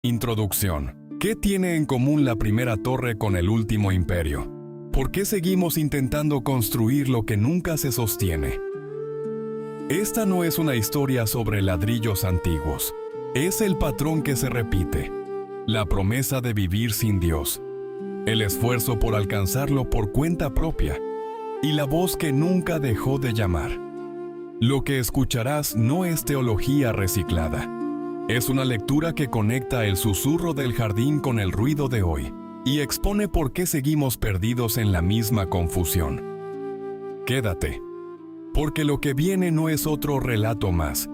Introducción. ¿Qué tiene en común la primera torre con el último imperio? ¿Por qué seguimos intentando construir lo que nunca se sostiene? Esta no es una historia sobre ladrillos antiguos. Es el patrón que se repite. La promesa de vivir sin Dios. El esfuerzo por alcanzarlo por cuenta propia. Y la voz que nunca dejó de llamar. Lo que escucharás no es teología reciclada. Es una lectura que conecta el susurro del jardín con el ruido de hoy y expone por qué seguimos perdidos en la misma confusión. Quédate, porque lo que viene no es otro relato más,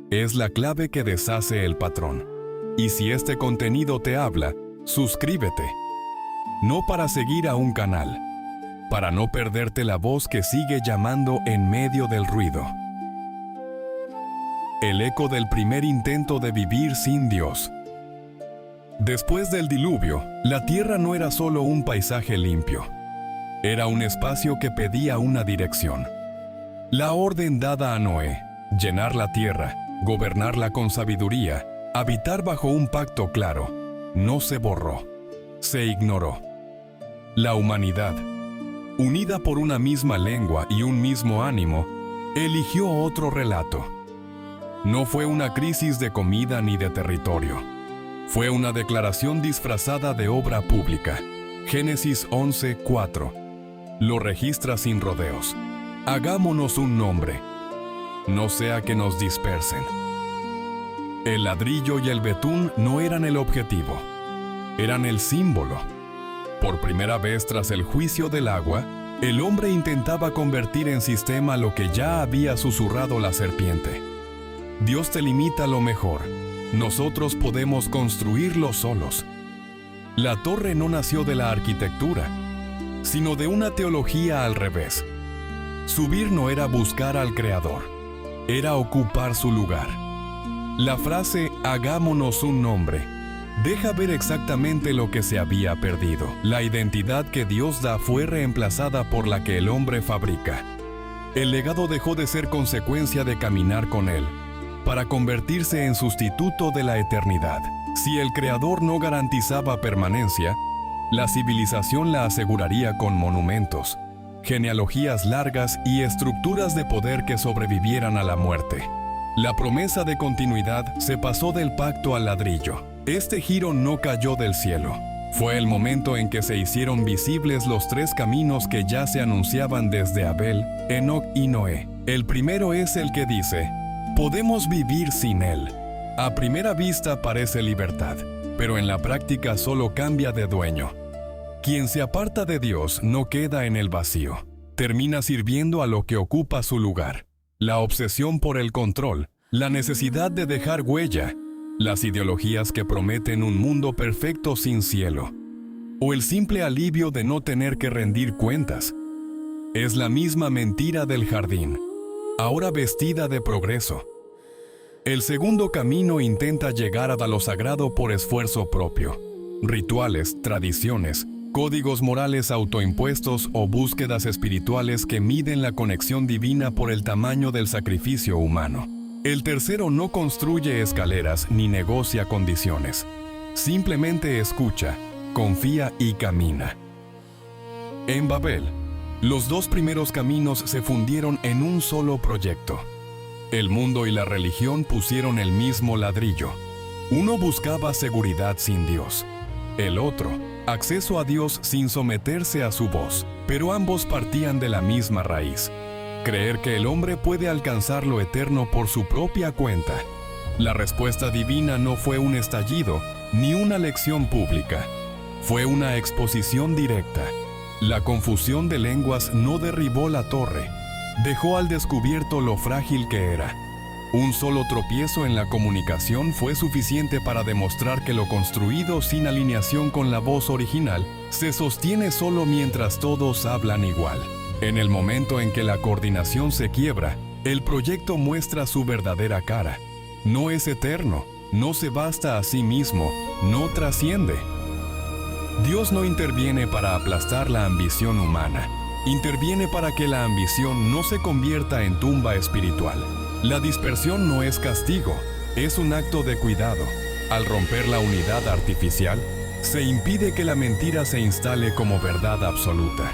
es la clave que deshace el patrón. Y si este contenido te habla, suscríbete. No para seguir a un canal, para no perderte la voz que sigue llamando en medio del ruido. El eco del primer intento de vivir sin Dios. Después del diluvio, la tierra no era solo un paisaje limpio. Era un espacio que pedía una dirección. La orden dada a Noé, llenar la tierra, gobernarla con sabiduría, habitar bajo un pacto claro, no se borró, se ignoró. La humanidad, unida por una misma lengua y un mismo ánimo, eligió otro relato. No fue una crisis de comida ni de territorio. Fue una declaración disfrazada de obra pública. Génesis 11:4. Lo registra sin rodeos. Hagámonos un nombre. No sea que nos dispersen. El ladrillo y el betún no eran el objetivo. Eran el símbolo. Por primera vez tras el juicio del agua, el hombre intentaba convertir en sistema lo que ya había susurrado la serpiente. Dios te limita lo mejor. Nosotros podemos construirlo solos. La torre no nació de la arquitectura, sino de una teología al revés. Subir no era buscar al Creador, era ocupar su lugar. La frase «hagámonos un nombre» deja ver exactamente lo que se había perdido. La identidad que Dios da fue reemplazada por la que el hombre fabrica. El legado dejó de ser consecuencia de caminar con Él, para convertirse en sustituto de la eternidad. Si el Creador no garantizaba permanencia, la civilización la aseguraría con monumentos, genealogías largas y estructuras de poder que sobrevivieran a la muerte. La promesa de continuidad se pasó del pacto al ladrillo. Este giro no cayó del cielo. Fue el momento en que se hicieron visibles los tres caminos que ya se anunciaban desde Abel, Enoc y Noé. El primero es el que dice: podemos vivir sin Él. A primera vista parece libertad, pero en la práctica solo cambia de dueño. Quien se aparta de Dios no queda en el vacío. Termina sirviendo a lo que ocupa su lugar. La obsesión por el control, la necesidad de dejar huella, las ideologías que prometen un mundo perfecto sin cielo, o el simple alivio de no tener que rendir cuentas. Es la misma mentira del jardín, ahora vestida de progreso. El segundo camino intenta llegar a lo sagrado por esfuerzo propio. Rituales, tradiciones, códigos morales autoimpuestos o búsquedas espirituales que miden la conexión divina por el tamaño del sacrificio humano. El tercero no construye escaleras ni negocia condiciones. Simplemente escucha, confía y camina. En Babel, los dos primeros caminos se fundieron en un solo proyecto. El mundo y la religión pusieron el mismo ladrillo. Uno buscaba seguridad sin Dios. El otro, acceso a Dios sin someterse a su voz. Pero ambos partían de la misma raíz. Creer que el hombre puede alcanzar lo eterno por su propia cuenta. La respuesta divina no fue un estallido, ni una lección pública. Fue una exposición directa. La confusión de lenguas no derribó la torre. Dejó al descubierto lo frágil que era. Un solo tropiezo en la comunicación fue suficiente para demostrar que lo construido sin alineación con la voz original se sostiene solo mientras todos hablan igual. En el momento en que la coordinación se quiebra, el proyecto muestra su verdadera cara. No es eterno, no se basta a sí mismo, no trasciende. Dios no interviene para aplastar la ambición humana. Interviene para que la ambición no se convierta en tumba espiritual. La dispersión no es castigo, es un acto de cuidado. Al romper la unidad artificial, se impide que la mentira se instale como verdad absoluta.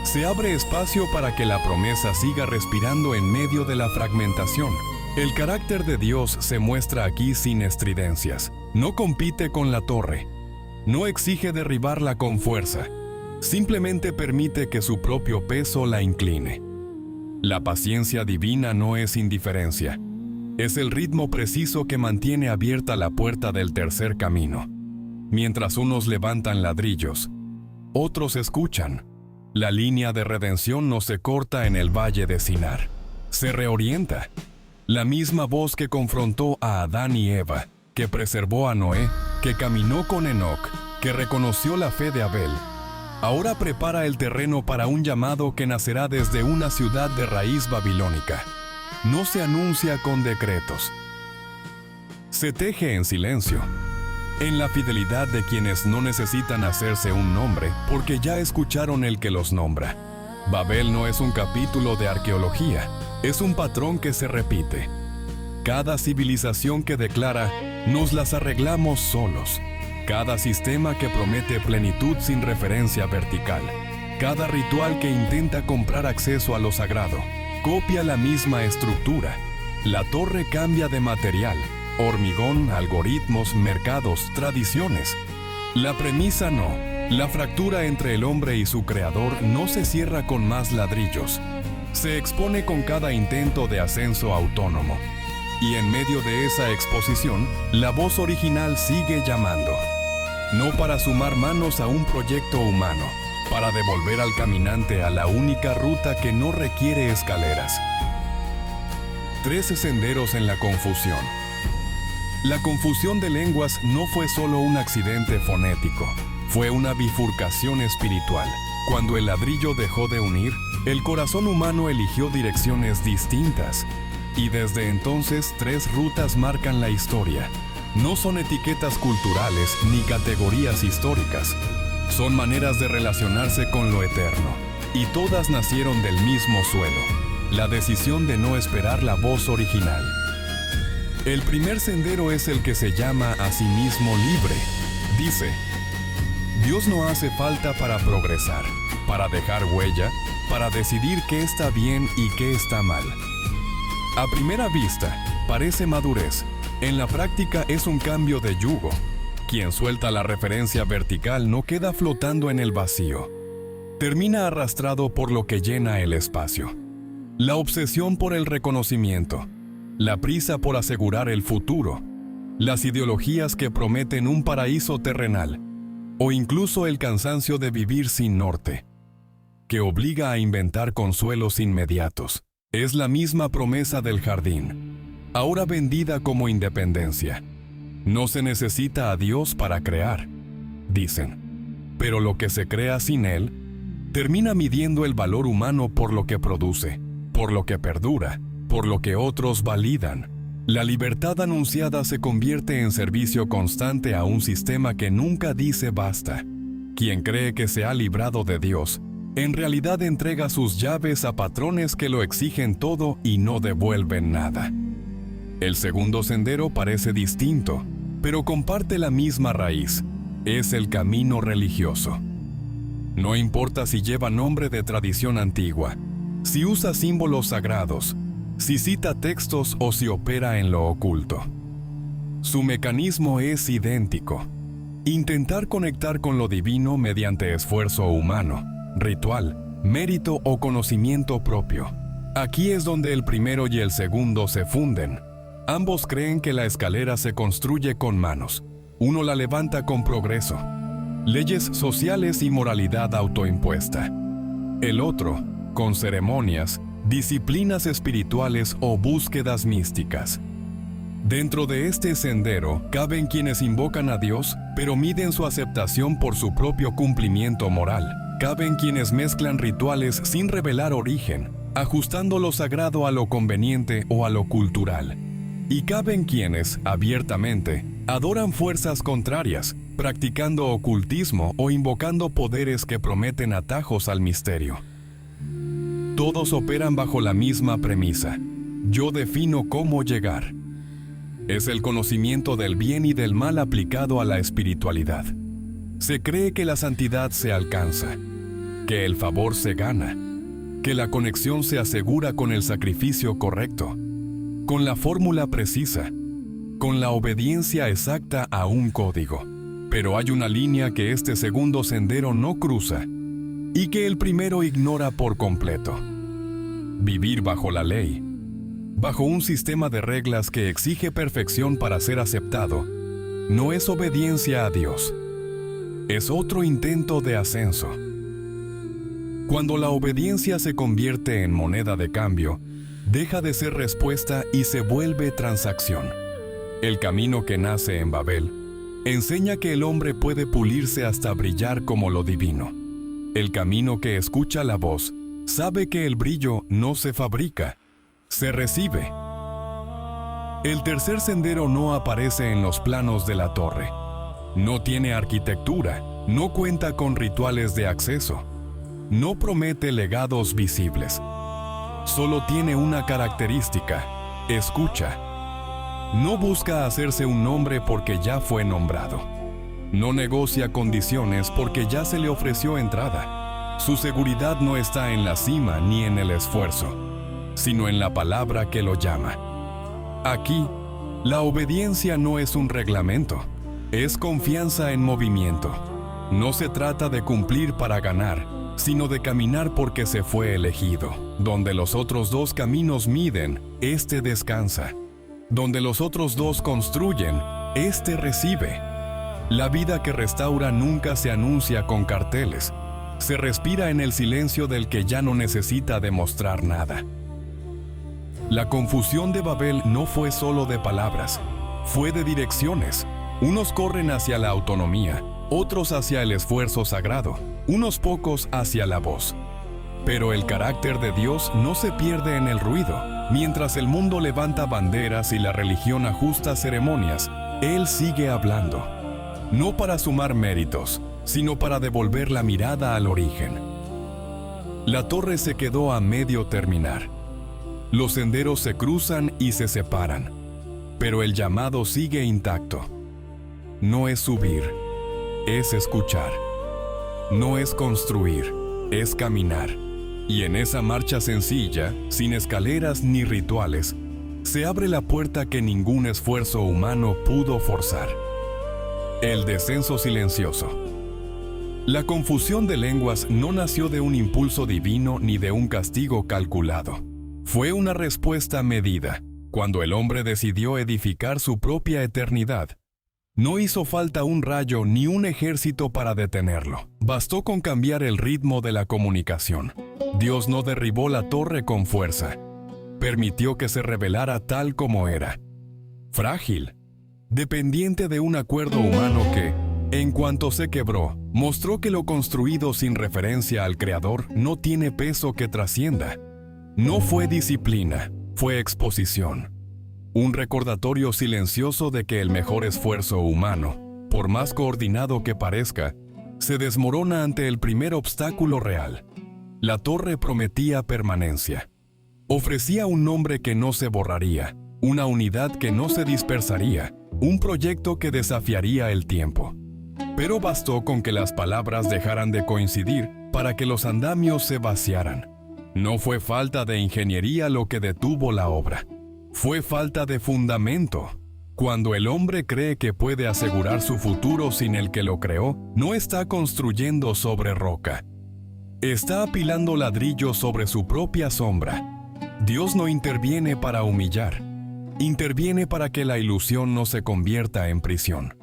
Se abre espacio para que la promesa siga respirando en medio de la fragmentación. El carácter de Dios se muestra aquí sin estridencias. No compite con la torre. No exige derribarla con fuerza. Simplemente permite que su propio peso la incline. La paciencia divina no es indiferencia. Es el ritmo preciso que mantiene abierta la puerta del tercer camino. Mientras unos levantan ladrillos, otros escuchan. La línea de redención no se corta en el valle de Sinar. Se reorienta. La misma voz que confrontó a Adán y Eva, que preservó a Noé, que caminó con Enoc, que reconoció la fe de Abel, ahora prepara el terreno para un llamado que nacerá desde una ciudad de raíz babilónica. No se anuncia con decretos. Se teje en silencio, en la fidelidad de quienes no necesitan hacerse un nombre porque ya escucharon el que los nombra. Babel no es un capítulo de arqueología, es un patrón que se repite. Cada civilización que declara, nos las arreglamos solos. Cada sistema que promete plenitud sin referencia vertical. Cada ritual que intenta comprar acceso a lo sagrado. Copia la misma estructura. La torre cambia de material. Hormigón, algoritmos, mercados, tradiciones. La premisa no. La fractura entre el hombre y su creador no se cierra con más ladrillos. Se expone con cada intento de ascenso autónomo. Y en medio de esa exposición, la voz original sigue llamando. No para sumar manos a un proyecto humano, para devolver al caminante a la única ruta que no requiere escaleras. 13 senderos en la confusión. La confusión de lenguas no fue solo un accidente fonético, fue una bifurcación espiritual. Cuando el ladrillo dejó de unir, el corazón humano eligió direcciones distintas. Y desde entonces 3 rutas marcan la historia. No son etiquetas culturales ni categorías históricas. Son maneras de relacionarse con lo eterno. Y todas nacieron del mismo suelo. La decisión de no esperar la voz original. El primer sendero es el que se llama a sí mismo libre. Dice, Dios no hace falta para progresar, para dejar huella, para decidir qué está bien y qué está mal. A primera vista, parece madurez. En la práctica es un cambio de yugo. Quien suelta la referencia vertical no queda flotando en el vacío. Termina arrastrado por lo que llena el espacio. La obsesión por el reconocimiento. La prisa por asegurar el futuro. Las ideologías que prometen un paraíso terrenal. O incluso el cansancio de vivir sin norte, que obliga a inventar consuelos inmediatos. Es la misma promesa del jardín, ahora vendida como independencia. No se necesita a Dios para crear, dicen. Pero lo que se crea sin Él, termina midiendo el valor humano por lo que produce, por lo que perdura, por lo que otros validan. La libertad anunciada se convierte en servicio constante a un sistema que nunca dice basta. Quien cree que se ha librado de Dios, en realidad entrega sus llaves a patrones que lo exigen todo y no devuelven nada. El segundo sendero parece distinto, pero comparte la misma raíz. Es el camino religioso. No importa si lleva nombre de tradición antigua, si usa símbolos sagrados, si cita textos o si opera en lo oculto. Su mecanismo es idéntico. Intentar conectar con lo divino mediante esfuerzo humano, ritual, mérito o conocimiento propio. Aquí es donde el primero y el segundo se funden. Ambos creen que la escalera se construye con manos. Uno la levanta con progreso, leyes sociales y moralidad autoimpuesta. El otro, con ceremonias, disciplinas espirituales o búsquedas místicas. Dentro de este sendero caben quienes invocan a Dios, pero miden su aceptación por su propio cumplimiento moral. Caben quienes mezclan rituales sin revelar origen, ajustando lo sagrado a lo conveniente o a lo cultural. Y caben quienes, abiertamente, adoran fuerzas contrarias, practicando ocultismo o invocando poderes que prometen atajos al misterio. Todos operan bajo la misma premisa. Yo defino cómo llegar. Es el conocimiento del bien y del mal aplicado a la espiritualidad. Se cree que la santidad se alcanza, que el favor se gana, que la conexión se asegura con el sacrificio correcto, con la fórmula precisa, con la obediencia exacta a un código. Pero hay una línea que este segundo sendero no cruza y que el primero ignora por completo. Vivir bajo la ley, bajo un sistema de reglas que exige perfección para ser aceptado, no es obediencia a Dios. Es otro intento de ascenso. Cuando la obediencia se convierte en moneda de cambio, deja de ser respuesta y se vuelve transacción. El camino que nace en Babel enseña que el hombre puede pulirse hasta brillar como lo divino. El camino que escucha la voz sabe que el brillo no se fabrica, se recibe. El tercer sendero no aparece en los planos de la torre. No tiene arquitectura, no cuenta con rituales de acceso, no promete legados visibles. Solo tiene una característica: escucha. No busca hacerse un nombre porque ya fue nombrado. No negocia condiciones porque ya se le ofreció entrada. Su seguridad no está en la cima ni en el esfuerzo, sino en la palabra que lo llama. Aquí, la obediencia no es un reglamento, es confianza en movimiento. No se trata de cumplir para ganar, sino de caminar porque se fue elegido. Donde los otros dos caminos miden, este descansa. Donde los otros dos construyen, este recibe. La vida que restaura nunca se anuncia con carteles. Se respira en el silencio del que ya no necesita demostrar nada. La confusión de Babel no fue solo de palabras, fue de direcciones. Unos corren hacia la autonomía, otros hacia el esfuerzo sagrado, unos pocos hacia la voz. Pero el carácter de Dios no se pierde en el ruido. Mientras el mundo levanta banderas y la religión ajusta ceremonias, Él sigue hablando. No para sumar méritos, sino para devolver la mirada al origen. La torre se quedó a medio terminar. Los senderos se cruzan y se separan, pero el llamado sigue intacto. No es subir, es escuchar. No es construir, es caminar. Y en esa marcha sencilla, sin escaleras ni rituales, se abre la puerta que ningún esfuerzo humano pudo forzar. El descenso silencioso. La confusión de lenguas no nació de un impulso divino ni de un castigo calculado. Fue una respuesta medida, cuando el hombre decidió edificar su propia eternidad. No hizo falta un rayo ni un ejército para detenerlo. Bastó con cambiar el ritmo de la comunicación. Dios no derribó la torre con fuerza. Permitió que se revelara tal como era. Frágil, dependiente de un acuerdo humano que, en cuanto se quebró, mostró que lo construido sin referencia al Creador no tiene peso que trascienda. No fue disciplina, fue exposición. Un recordatorio silencioso de que el mejor esfuerzo humano, por más coordinado que parezca, se desmorona ante el primer obstáculo real. La torre prometía permanencia. Ofrecía un nombre que no se borraría, una unidad que no se dispersaría, un proyecto que desafiaría el tiempo. Pero bastó con que las palabras dejaran de coincidir para que los andamios se vaciaran. No fue falta de ingeniería lo que detuvo la obra. Fue falta de fundamento. Cuando el hombre cree que puede asegurar su futuro sin el que lo creó, no está construyendo sobre roca. Está apilando ladrillos sobre su propia sombra. Dios no interviene para humillar. Interviene para que la ilusión no se convierta en prisión.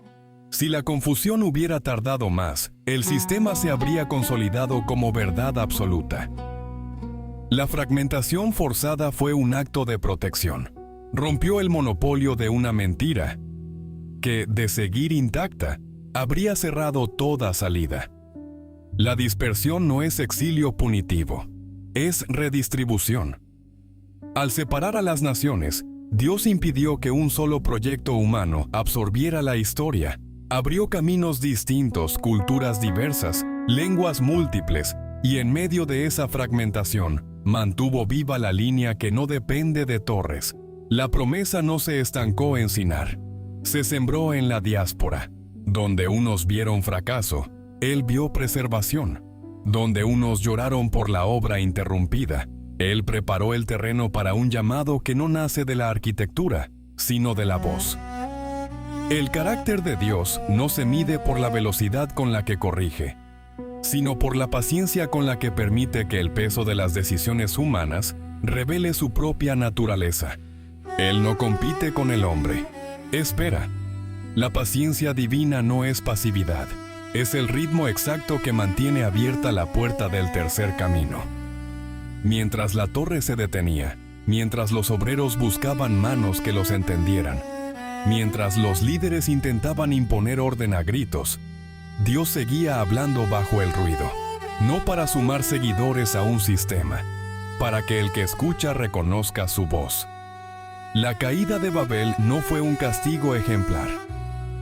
Si la confusión hubiera tardado más, el sistema se habría consolidado como verdad absoluta. La fragmentación forzada fue un acto de protección. Rompió el monopolio de una mentira que, de seguir intacta, habría cerrado toda salida. La dispersión no es exilio punitivo, es redistribución. Al separar a las naciones, Dios impidió que un solo proyecto humano absorbiera la historia. Abrió caminos distintos, culturas diversas, lenguas múltiples, y en medio de esa fragmentación, mantuvo viva la línea que no depende de torres, La promesa no se estancó en Sinar, se sembró en la diáspora. Donde unos vieron fracaso, Él vio preservación. Donde unos lloraron por la obra interrumpida, Él preparó el terreno para un llamado que no nace de la arquitectura, sino de la voz. El carácter de Dios no se mide por la velocidad con la que corrige, sino por la paciencia con la que permite que el peso de las decisiones humanas revele su propia naturaleza. Él no compite con el hombre, espera. La paciencia divina no es pasividad, es el ritmo exacto que mantiene abierta la puerta del tercer camino. Mientras la torre se detenía, mientras los obreros buscaban manos que los entendieran, mientras los líderes intentaban imponer orden a gritos, Dios seguía hablando bajo el ruido, no para sumar seguidores a un sistema, para que el que escucha reconozca su voz. La caída de Babel no fue un castigo ejemplar,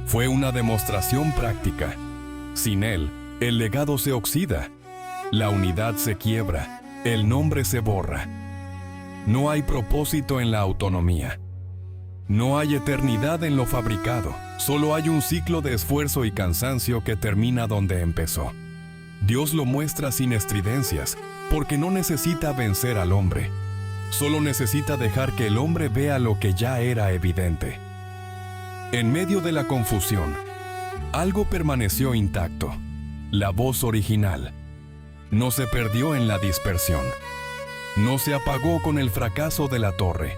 fue una demostración práctica. Sin él, el legado se oxida, la unidad se quiebra, el nombre se borra. No hay propósito en la autonomía. No hay eternidad en lo fabricado, solo hay un ciclo de esfuerzo y cansancio que termina donde empezó. Dios lo muestra sin estridencias, porque no necesita vencer al hombre. Solo necesita dejar que el hombre vea lo que ya era evidente. En medio de la confusión, algo permaneció intacto, la voz original. No se perdió en la dispersión. No se apagó con el fracaso de la torre.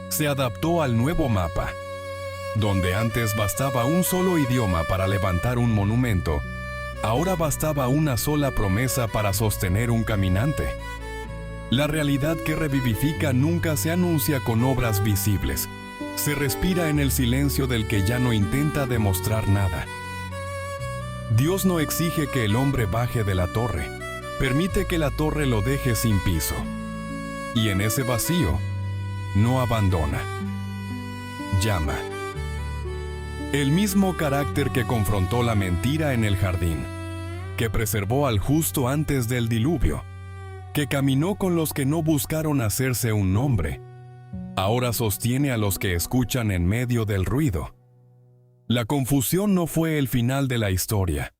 Se adaptó al nuevo mapa. Donde antes bastaba un solo idioma para levantar un monumento, ahora bastaba una sola promesa para sostener un caminante. La realidad que revivifica nunca se anuncia con obras visibles. Se respira en el silencio del que ya no intenta demostrar nada. Dios no exige que el hombre baje de la torre, permite que la torre lo deje sin piso. Y en ese vacío, no abandona. Llama. El mismo carácter que confrontó la mentira en el jardín, que preservó al justo antes del diluvio, que caminó con los que no buscaron hacerse un nombre, ahora sostiene a los que escuchan en medio del ruido. La confusión no fue el final de la historia,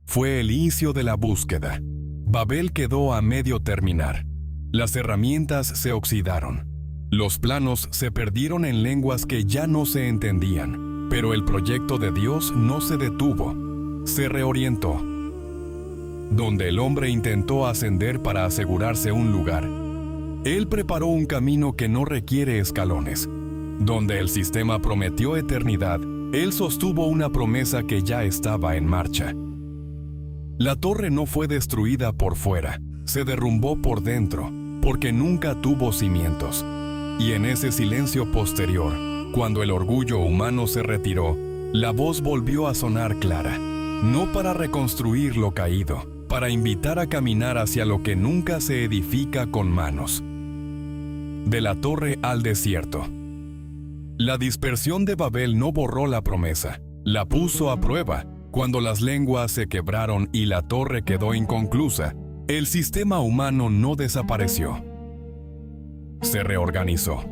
fue el inicio de la búsqueda. Babel quedó a medio terminar. Las herramientas se oxidaron. Los planos se perdieron en lenguas que ya no se entendían, pero el proyecto de Dios no se detuvo, se reorientó. Donde el hombre intentó ascender para asegurarse un lugar, Él preparó un camino que no requiere escalones. Donde el sistema prometió eternidad, Él sostuvo una promesa que ya estaba en marcha. La torre no fue destruida por fuera, se derrumbó por dentro, porque nunca tuvo cimientos. Y en ese silencio posterior, cuando el orgullo humano se retiró, la voz volvió a sonar clara, no para reconstruir lo caído, para invitar a caminar hacia lo que nunca se edifica con manos. De la torre al desierto. La dispersión de Babel no borró la promesa, la puso a prueba. Cuando las lenguas se quebraron y la torre quedó inconclusa, el sistema humano no desapareció. Se reorganizó.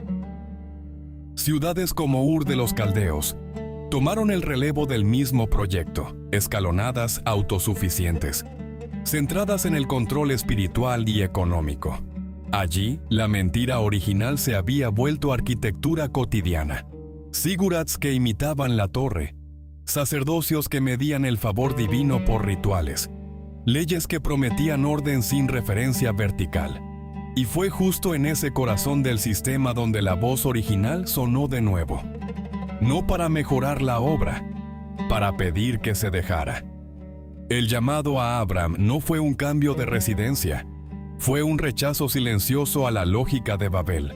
Ciudades como Ur de los Caldeos tomaron el relevo del mismo proyecto, escalonadas, autosuficientes, centradas en el control espiritual y económico. Allí, la mentira original se había vuelto arquitectura cotidiana. Sigurats que imitaban la torre, sacerdocios que medían el favor divino por rituales, leyes que prometían orden sin referencia vertical. Y fue justo en ese corazón del sistema donde la voz original sonó de nuevo. No para mejorar la obra, para pedir que se dejara. El llamado a Abram no fue un cambio de residencia, fue un rechazo silencioso a la lógica de Babel.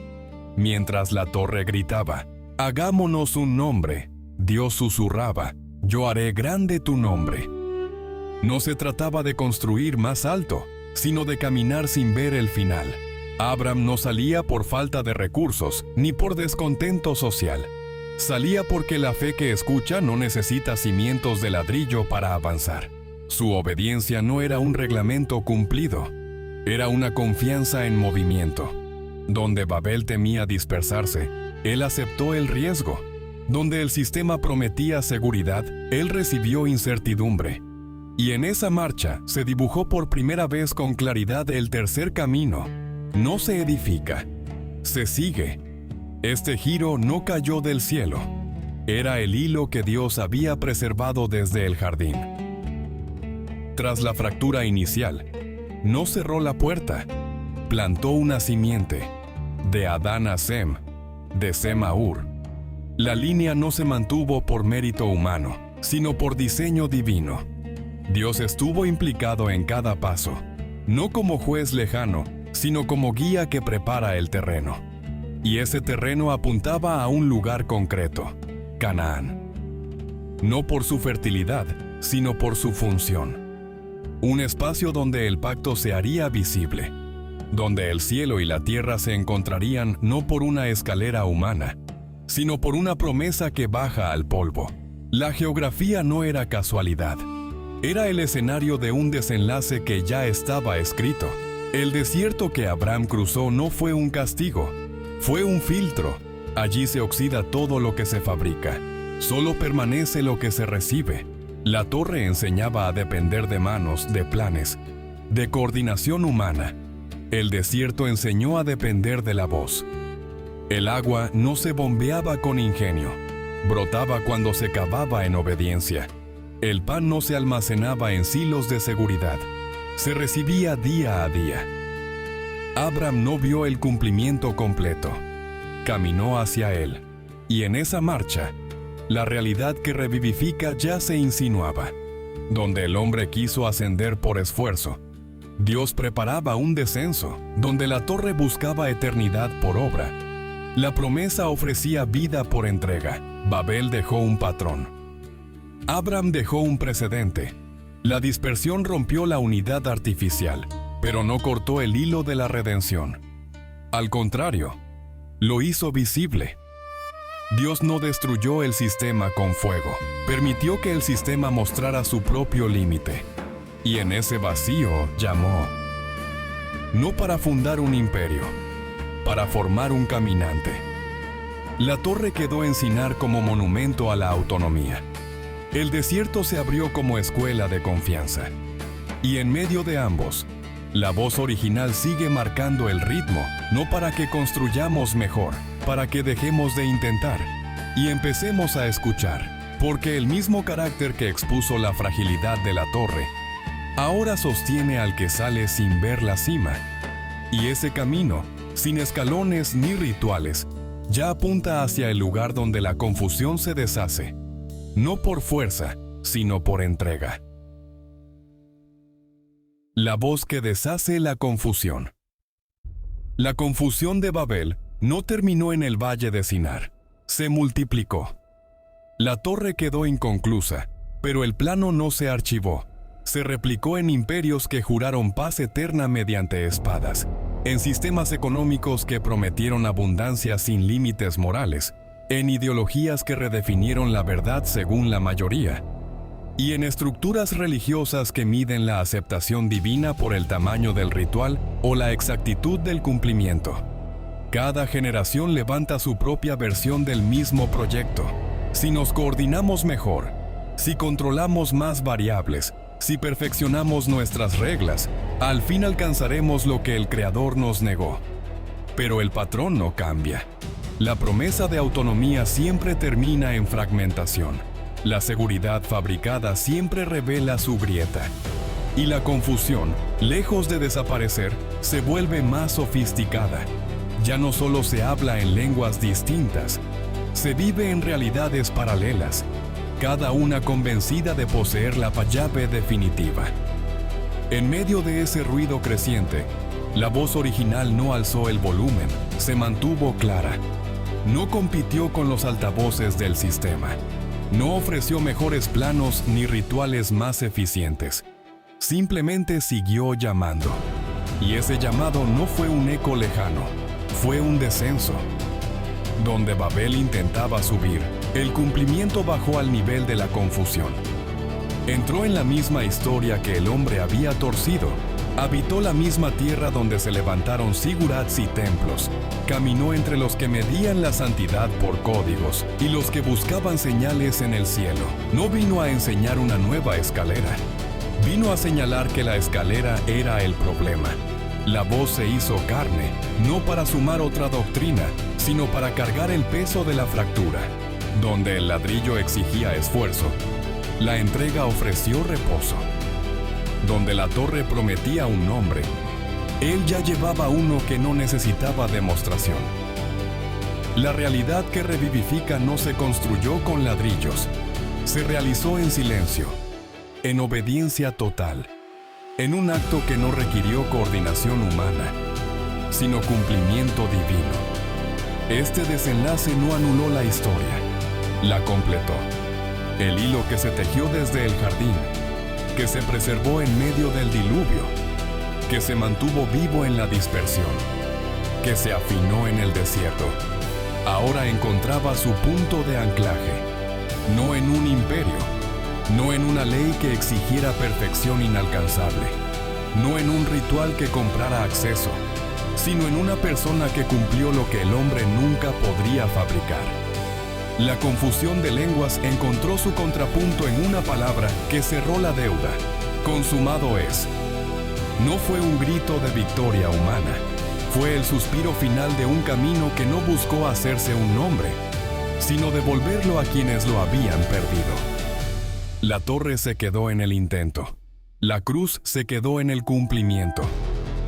Mientras la torre gritaba, «Hagámonos un nombre», Dios susurraba, «Yo haré grande tu nombre». No se trataba de construir más alto, sino de caminar sin ver el final. Abram no salía por falta de recursos, ni por descontento social. Salía porque la fe que escucha no necesita cimientos de ladrillo para avanzar. Su obediencia no era un reglamento cumplido, era una confianza en movimiento. Donde Babel temía dispersarse, Él aceptó el riesgo. Donde el sistema prometía seguridad, él recibió incertidumbre. Y en esa marcha se dibujó por primera vez con claridad el tercer camino. No se edifica, se sigue. Este giro no cayó del cielo. Era el hilo que Dios había preservado desde el jardín. Tras la fractura inicial, no cerró la puerta. Plantó una simiente. De Adán a Sem, de Sem a Ur. La línea no se mantuvo por mérito humano, sino por diseño divino. Dios estuvo implicado en cada paso, no como juez lejano, sino como guía que prepara el terreno. Y ese terreno apuntaba a un lugar concreto, Canaán. No por su fertilidad, sino por su función. Un espacio donde el pacto se haría visible, donde el cielo y la tierra se encontrarían no por una escalera humana, sino por una promesa que baja al polvo. La geografía no era casualidad. Era el escenario de un desenlace que ya estaba escrito. El desierto que Abraham cruzó no fue un castigo, fue un filtro. Allí se oxida todo lo que se fabrica. Solo permanece lo que se recibe. La torre enseñaba a depender de manos, de planes, de coordinación humana. El desierto enseñó a depender de la voz. El agua no se bombeaba con ingenio, brotaba cuando se cavaba en obediencia. El pan no se almacenaba en silos de seguridad, se recibía día a día. Abraham no vio el cumplimiento completo, caminó hacia él, y en esa marcha, la realidad que revivifica ya se insinuaba. Donde el hombre quiso ascender por esfuerzo, Dios preparaba un descenso. Donde la torre buscaba eternidad por obra, la promesa ofrecía vida por entrega. Babel dejó un patrón. Abraham dejó un precedente. La dispersión rompió la unidad artificial, pero no cortó el hilo de la redención. Al contrario, lo hizo visible. Dios no destruyó el sistema con fuego, permitió que el sistema mostrara su propio límite. Y en ese vacío llamó, no para fundar un imperio, para formar un caminante. La torre quedó en Sinar como monumento a la autonomía. El desierto se abrió como escuela de confianza. Y en medio de ambos, la voz original sigue marcando el ritmo, no para que construyamos mejor, para que dejemos de intentar y empecemos a escuchar, porque el mismo carácter que expuso la fragilidad de la torre, ahora sostiene al que sale sin ver la cima. Y ese camino, sin escalones ni rituales, ya apunta hacia el lugar donde la confusión se deshace, no por fuerza, sino por entrega. La voz que deshace la confusión. La confusión de Babel no terminó en el valle de Sinar, se multiplicó. La torre quedó inconclusa, pero el plano no se archivó. Se replicó en imperios que juraron paz eterna mediante espadas, en sistemas económicos que prometieron abundancia sin límites morales, en ideologías que redefinieron la verdad según la mayoría, y en estructuras religiosas que miden la aceptación divina por el tamaño del ritual o la exactitud del cumplimiento. Cada generación levanta su propia versión del mismo proyecto. Si nos coordinamos mejor, si controlamos más variables, si perfeccionamos nuestras reglas, al fin alcanzaremos lo que el Creador nos negó. Pero el patrón no cambia. La promesa de autonomía siempre termina en fragmentación. La seguridad fabricada siempre revela su grieta. Y la confusión, lejos de desaparecer, se vuelve más sofisticada. Ya no solo se habla en lenguas distintas, se vive en realidades paralelas, cada una convencida de poseer la llave definitiva. En medio de ese ruido creciente, la voz original no alzó el volumen, se mantuvo clara. No compitió con los altavoces del sistema. No ofreció mejores planos ni rituales más eficientes. Simplemente siguió llamando. Y ese llamado no fue un eco lejano, fue un descenso. Donde Babel intentaba subir, el cumplimiento bajó al nivel de la confusión. Entró en la misma historia que el hombre había torcido, Habitó la misma tierra donde se levantaron zigurats y templos. Caminó entre los que medían la santidad por códigos y los que buscaban señales en el cielo. No vino a enseñar una nueva escalera. Vino a señalar que la escalera era el problema. La voz se hizo carne, no para sumar otra doctrina, sino para cargar el peso de la fractura. Donde el ladrillo exigía esfuerzo, la entrega ofreció reposo. Donde la torre prometía un nombre, él ya llevaba uno que no necesitaba demostración. La realidad que revivifica no se construyó con ladrillos, se realizó en silencio, en obediencia total, en un acto que no requirió coordinación humana, sino cumplimiento divino. Este desenlace no anuló la historia, la completó. El hilo que se tejió desde el jardín, que se preservó en medio del diluvio, que se mantuvo vivo en la dispersión, que se afinó en el desierto, ahora encontraba su punto de anclaje, no en un imperio, no en una ley que exigiera perfección inalcanzable, no en un ritual que comprara acceso, sino en una persona que cumplió lo que el hombre nunca podría fabricar. La confusión de lenguas encontró su contrapunto en una palabra que cerró la deuda. Consumado es. No fue un grito de victoria humana, fue el suspiro final de un camino que no buscó hacerse un nombre, sino devolverlo a quienes lo habían perdido. La torre se quedó en el intento, la cruz se quedó en el cumplimiento,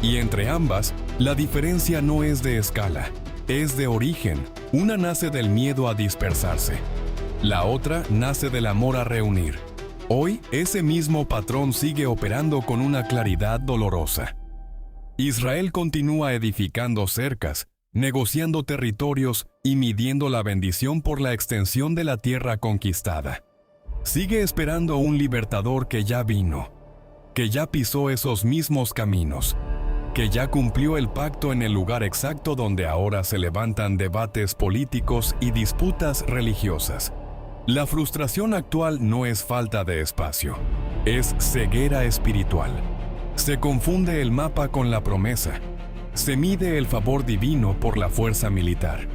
y entre ambas, la diferencia no es de escala, es de origen. Una nace del miedo a dispersarse, la otra nace del amor a reunir. Hoy, ese mismo patrón sigue operando con una claridad dolorosa. Israel continúa edificando cercas, negociando territorios y midiendo la bendición por la extensión de la tierra conquistada. Sigue esperando un libertador que ya vino, que ya pisó esos mismos caminos, que ya cumplió el pacto en el lugar exacto donde ahora se levantan debates políticos y disputas religiosas. La frustración actual no es falta de espacio, es ceguera espiritual. Se confunde el mapa con la promesa. Se mide el favor divino por la fuerza militar,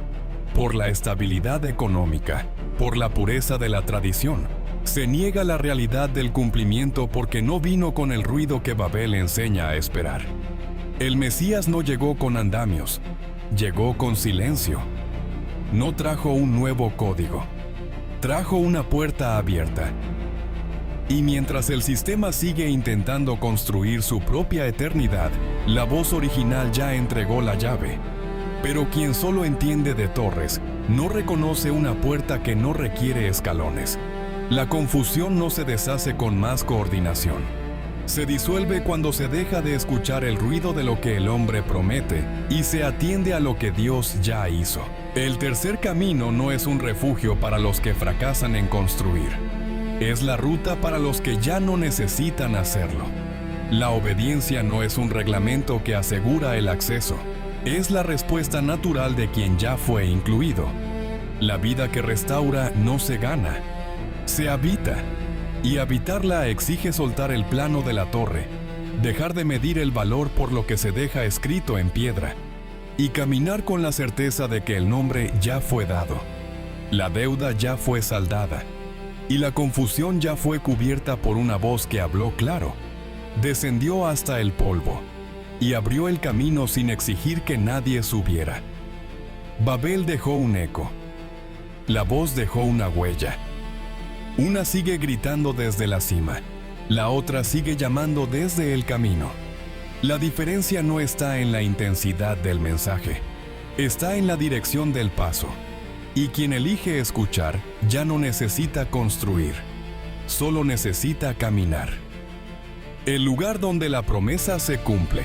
por la estabilidad económica, por la pureza de la tradición. Se niega la realidad del cumplimiento porque no vino con el ruido que Babel enseña a esperar. El Mesías no llegó con andamios, llegó con silencio. No trajo un nuevo código, trajo una puerta abierta. Y mientras el sistema sigue intentando construir su propia eternidad, la voz original ya entregó la llave. Pero quien solo entiende de torres, no reconoce una puerta que no requiere escalones. La confusión no se deshace con más coordinación. Se disuelve cuando se deja de escuchar el ruido de lo que el hombre promete y se atiende a lo que Dios ya hizo. El tercer camino no es un refugio para los que fracasan en construir. Es la ruta para los que ya no necesitan hacerlo. La obediencia no es un reglamento que asegura el acceso. Es la respuesta natural de quien ya fue incluido. La vida que restaura no se gana, se habita. Y habitarla exige soltar el plano de la torre, dejar de medir el valor por lo que se deja escrito en piedra, y caminar con la certeza de que el nombre ya fue dado, la deuda ya fue saldada, y la confusión ya fue cubierta por una voz que habló claro, descendió hasta el polvo, y abrió el camino sin exigir que nadie subiera. Babel dejó un eco, la voz dejó una huella. Una sigue gritando desde la cima, la otra sigue llamando desde el camino. La diferencia no está en la intensidad del mensaje, está en la dirección del paso. Y quien elige escuchar ya no necesita construir, solo necesita caminar. El lugar donde la promesa se cumple.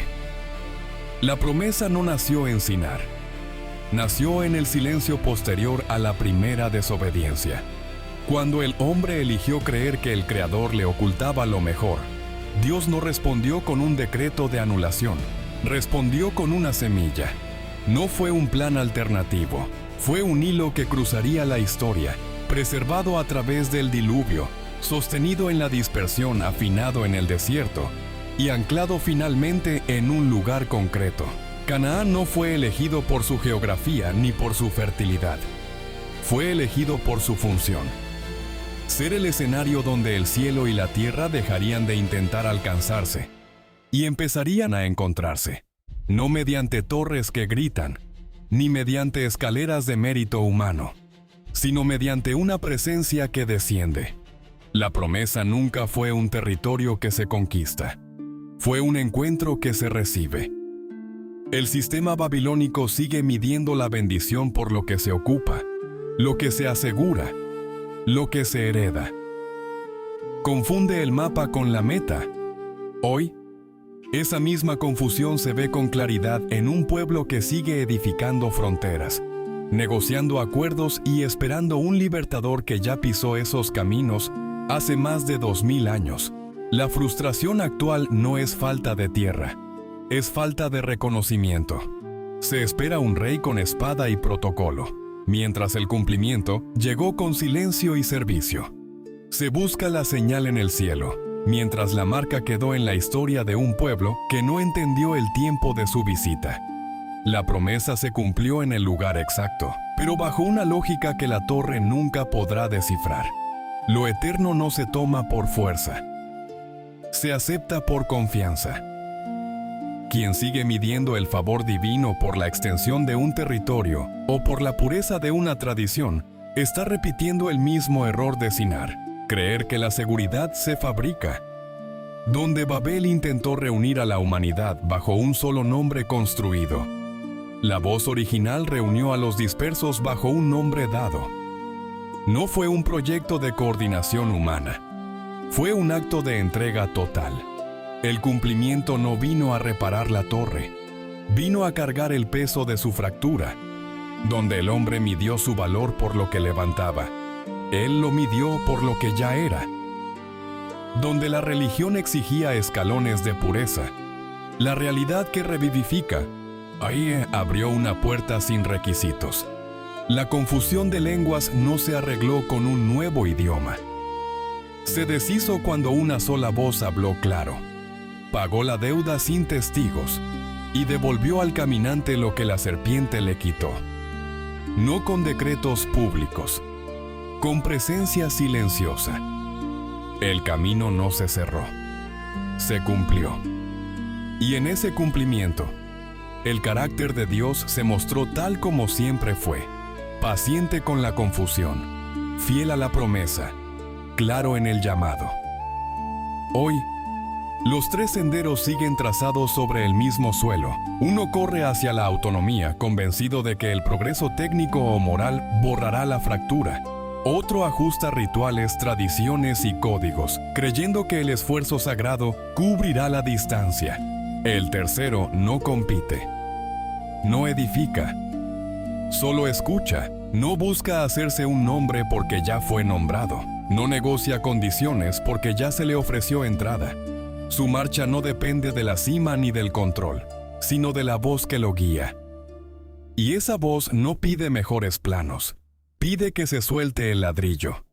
La promesa no nació en Sinar, nació en el silencio posterior a la primera desobediencia. Cuando el hombre eligió creer que el Creador le ocultaba lo mejor, Dios no respondió con un decreto de anulación, respondió con una semilla. No fue un plan alternativo, fue un hilo que cruzaría la historia, preservado a través del diluvio, sostenido en la dispersión, afinado en el desierto, y anclado finalmente en un lugar concreto. Canaán no fue elegido por su geografía ni por su fertilidad. Fue elegido por su función. Ser el escenario donde el cielo y la tierra dejarían de intentar alcanzarse y empezarían a encontrarse, no mediante torres que gritan, ni mediante escaleras de mérito humano, sino mediante una presencia que desciende. La promesa nunca fue un territorio que se conquista, fue un encuentro que se recibe. El sistema babilónico sigue midiendo la bendición por lo que se ocupa, lo que se asegura, lo que se hereda. Confunde el mapa con la meta. Hoy, esa misma confusión se ve con claridad en un pueblo que sigue edificando fronteras, negociando acuerdos y esperando un libertador que ya pisó esos caminos hace más de 2000 años. La frustración actual no es falta de tierra, es falta de reconocimiento. Se espera un rey con espada y protocolo, mientras el cumplimiento llegó con silencio y servicio. Se busca la señal en el cielo, mientras la marca quedó en la historia de un pueblo que no entendió el tiempo de su visita. La promesa se cumplió en el lugar exacto, pero bajo una lógica que la torre nunca podrá descifrar. Lo eterno no se toma por fuerza, se acepta por confianza. Quien sigue midiendo el favor divino por la extensión de un territorio o por la pureza de una tradición, está repitiendo el mismo error de Sinar, creer que la seguridad se fabrica. Donde Babel intentó reunir a la humanidad bajo un solo nombre construido, la voz original reunió a los dispersos bajo un nombre dado. No fue un proyecto de coordinación humana, fue un acto de entrega total. El cumplimiento no vino a reparar la torre, vino a cargar el peso de su fractura. Donde el hombre midió su valor por lo que levantaba, él lo midió por lo que ya era. Donde la religión exigía escalones de pureza, la realidad que revivifica, ahí abrió una puerta sin requisitos. La confusión de lenguas no se arregló con un nuevo idioma. Se deshizo cuando una sola voz habló claro. Pagó la deuda sin testigos y devolvió al caminante lo que la serpiente le quitó. No con decretos públicos, con presencia silenciosa. El camino no se cerró, se cumplió. Y en ese cumplimiento, el carácter de Dios se mostró tal como siempre fue, paciente con la confusión, fiel a la promesa, claro en el llamado. Hoy, los tres senderos siguen trazados sobre el mismo suelo. Uno corre hacia la autonomía, convencido de que el progreso técnico o moral borrará la fractura. Otro ajusta rituales, tradiciones y códigos, creyendo que el esfuerzo sagrado cubrirá la distancia. El tercero no compite, no edifica, solo escucha, no busca hacerse un nombre porque ya fue nombrado, no negocia condiciones porque ya se le ofreció entrada. Su marcha no depende de la cima ni del control, sino de la voz que lo guía. Y esa voz no pide mejores planos, pide que se suelte el ladrillo,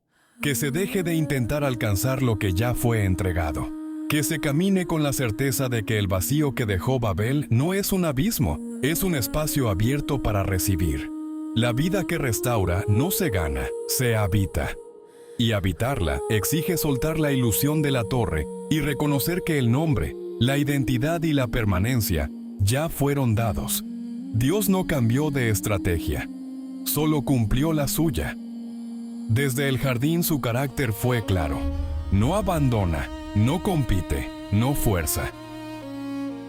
que se deje de intentar alcanzar lo que ya fue entregado, que se camine con la certeza de que el vacío que dejó Babel no es un abismo, es un espacio abierto para recibir. La vida que restaura no se gana, se habita. Y habitarla exige soltar la ilusión de la torre y reconocer que el nombre, la identidad y la permanencia ya fueron dados. Dios no cambió de estrategia, solo cumplió la suya. Desde el jardín su carácter fue claro. No abandona, no compite, no fuerza.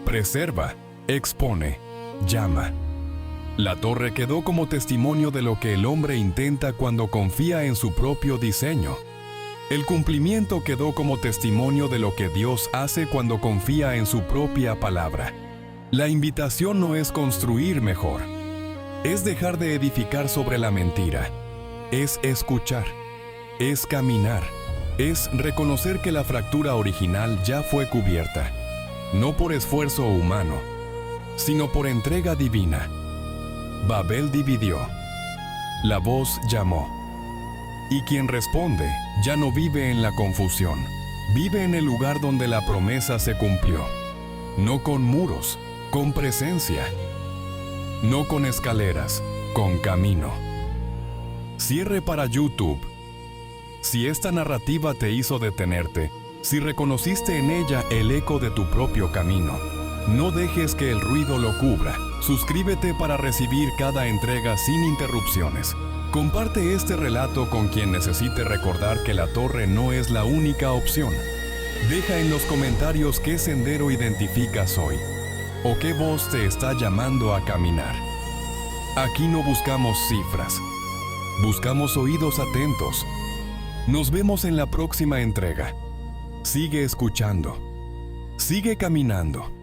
Preserva, expone, llama. La torre quedó como testimonio de lo que el hombre intenta cuando confía en su propio diseño. El cumplimiento quedó como testimonio de lo que Dios hace cuando confía en su propia palabra. La invitación no es construir mejor, es dejar de edificar sobre la mentira, es escuchar, es caminar, es reconocer que la fractura original ya fue cubierta, no por esfuerzo humano, sino por entrega divina. Babel dividió, la voz llamó, y quien responde ya no vive en la confusión, Vive en el lugar donde la promesa se cumplió. No con muros, con presencia. No con escaleras, con camino. Cierre para YouTube. Si esta narrativa te hizo detenerte, si reconociste en ella el eco de tu propio camino, no dejes que el ruido lo cubra. Suscríbete para recibir cada entrega sin interrupciones. Comparte este relato con quien necesite recordar que la torre no es la única opción. Deja en los comentarios qué sendero identificas hoy o qué voz te está llamando a caminar. Aquí no buscamos cifras, buscamos oídos atentos. Nos vemos en la próxima entrega. Sigue escuchando, sigue caminando.